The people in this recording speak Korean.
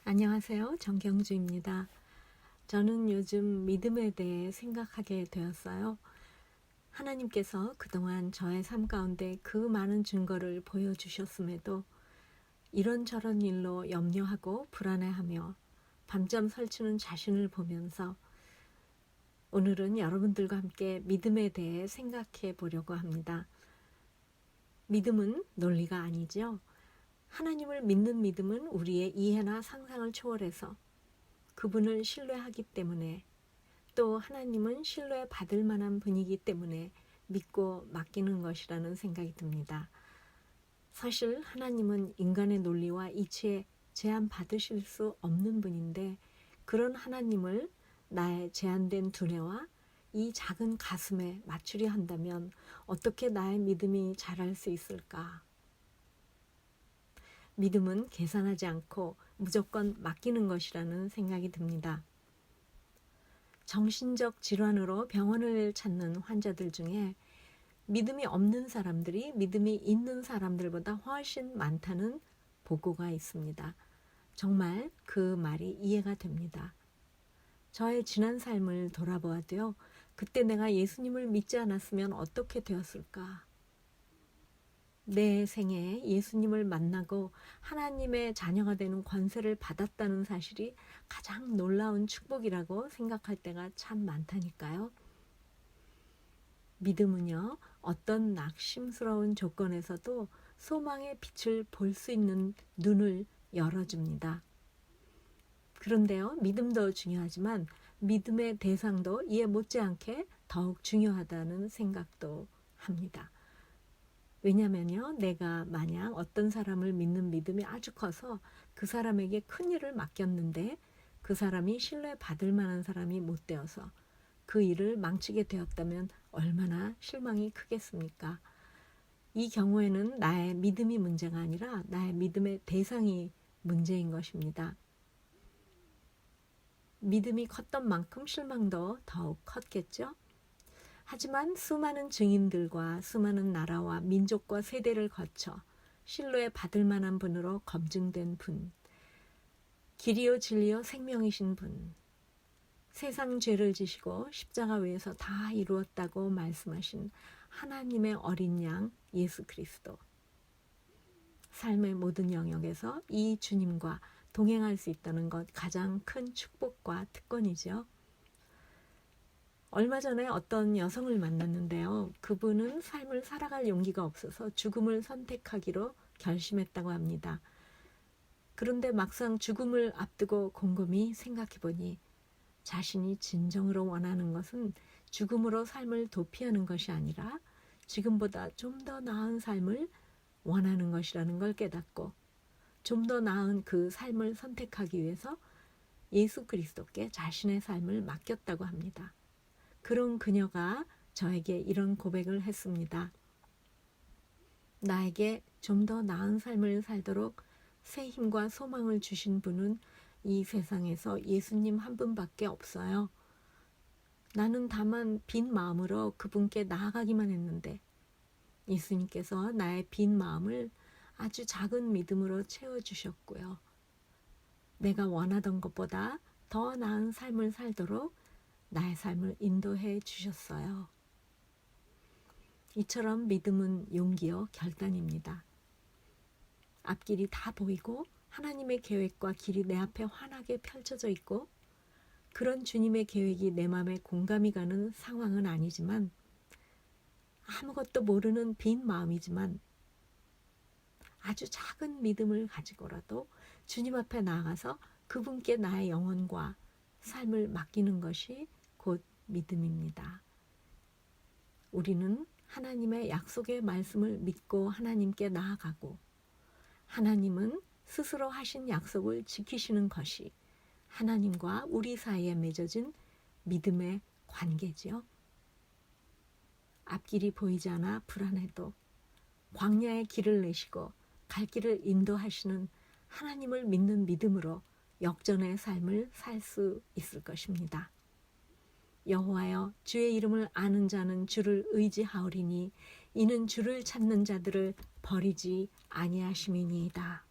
안녕하세요. 정경주입니다. 저는 요즘 믿음에 대해 생각하게 되었어요. 하나님께서 그동안 저의 삶 가운데 그 많은 증거를 보여주셨음에도 이런저런 일로 염려하고 불안해하며 밤잠 설치는 자신을 보면서 오늘은 여러분들과 함께 믿음에 대해 생각해 보려고 합니다. 믿음은 논리가 아니죠. 하나님을 믿는 믿음은 우리의 이해나 상상을 초월해서 그분을 신뢰하기 때문에, 또 하나님은 신뢰받을 만한 분이기 때문에 믿고 맡기는 것이라는 생각이 듭니다. 사실 하나님은 인간의 논리와 이치에 제한받으실 수 없는 분인데, 그런 하나님을 나의 제한된 두뇌와 이 작은 가슴에 맞추려 한다면 어떻게 나의 믿음이 자랄 수 있을까? 믿음은 계산하지 않고 무조건 맡기는 것이라는 생각이 듭니다. 정신적 질환으로 병원을 찾는 환자들 중에 믿음이 없는 사람들이 믿음이 있는 사람들보다 훨씬 많다는 보고가 있습니다. 정말 그 말이 이해가 됩니다. 저의 지난 삶을 돌아보아도요, 그때 내가 예수님을 믿지 않았으면 어떻게 되었을까? 내 생에 예수님을 만나고 하나님의 자녀가 되는 권세를 받았다는 사실이 가장 놀라운 축복이라고 생각할 때가 참 많다니까요. 믿음은요, 어떤 낙심스러운 조건에서도 소망의 빛을 볼 수 있는 눈을 열어줍니다. 그런데요, 믿음도 중요하지만 믿음의 대상도 이에 못지않게 더욱 중요하다는 생각도 합니다. 왜냐면요, 내가 만약 어떤 사람을 믿는 믿음이 아주 커서 그 사람에게 큰 일을 맡겼는데 그 사람이 신뢰받을 만한 사람이 못 되어서 그 일을 망치게 되었다면 얼마나 실망이 크겠습니까? 이 경우에는 나의 믿음이 문제가 아니라 나의 믿음의 대상이 문제인 것입니다. 믿음이 컸던 만큼 실망도 더욱 컸겠죠? 하지만 수많은 증인들과 수많은 나라와 민족과 세대를 거쳐 신뢰 받을 만한 분으로 검증된 분, 길이요 진리요 생명이신 분, 세상 죄를 지시고 십자가 위에서 다 이루었다고 말씀하신 하나님의 어린 양 예수 그리스도, 삶의 모든 영역에서 이 주님과 동행할 수 있다는 것 가장 큰 축복과 특권이죠. 얼마 전에 어떤 여성을 만났는데요. 그분은 삶을 살아갈 용기가 없어서 죽음을 선택하기로 결심했다고 합니다. 그런데 막상 죽음을 앞두고 곰곰이 생각해보니 자신이 진정으로 원하는 것은 죽음으로 삶을 도피하는 것이 아니라 지금보다 좀 더 나은 삶을 원하는 것이라는 걸 깨닫고 좀 더 나은 그 삶을 선택하기 위해서 예수 그리스도께 자신의 삶을 맡겼다고 합니다. 그런 그녀가 저에게 이런 고백을 했습니다. 나에게 좀 더 나은 삶을 살도록 새 힘과 소망을 주신 분은 이 세상에서 예수님 한 분밖에 없어요. 나는 다만 빈 마음으로 그분께 나아가기만 했는데 예수님께서 나의 빈 마음을 아주 작은 믿음으로 채워주셨고요. 내가 원하던 것보다 더 나은 삶을 살도록 나의 삶을 인도해 주셨어요. 이처럼 믿음은 용기요 결단입니다. 앞길이 다 보이고 하나님의 계획과 길이 내 앞에 환하게 펼쳐져 있고 그런 주님의 계획이 내 마음에 공감이 가는 상황은 아니지만 아무것도 모르는 빈 마음이지만 아주 작은 믿음을 가지고라도 주님 앞에 나아가서 그분께 나의 영혼과 삶을 맡기는 것이 곧 믿음입니다. 우리는 하나님의 약속의 말씀을 믿고 하나님께 나아가고 하나님은 스스로 하신 약속을 지키시는 것이 하나님과 우리 사이에 맺어진 믿음의 관계지요. 앞길이 보이지 않아 불안해도 광야의 길을 내시고 갈 길을 인도하시는 하나님을 믿는 믿음으로 역전의 삶을 살 수 있을 것입니다. 여호와여, 주의 이름을 아는 자는 주를 의지하오리니 이는 주를 찾는 자들을 버리지 아니하심이니이다.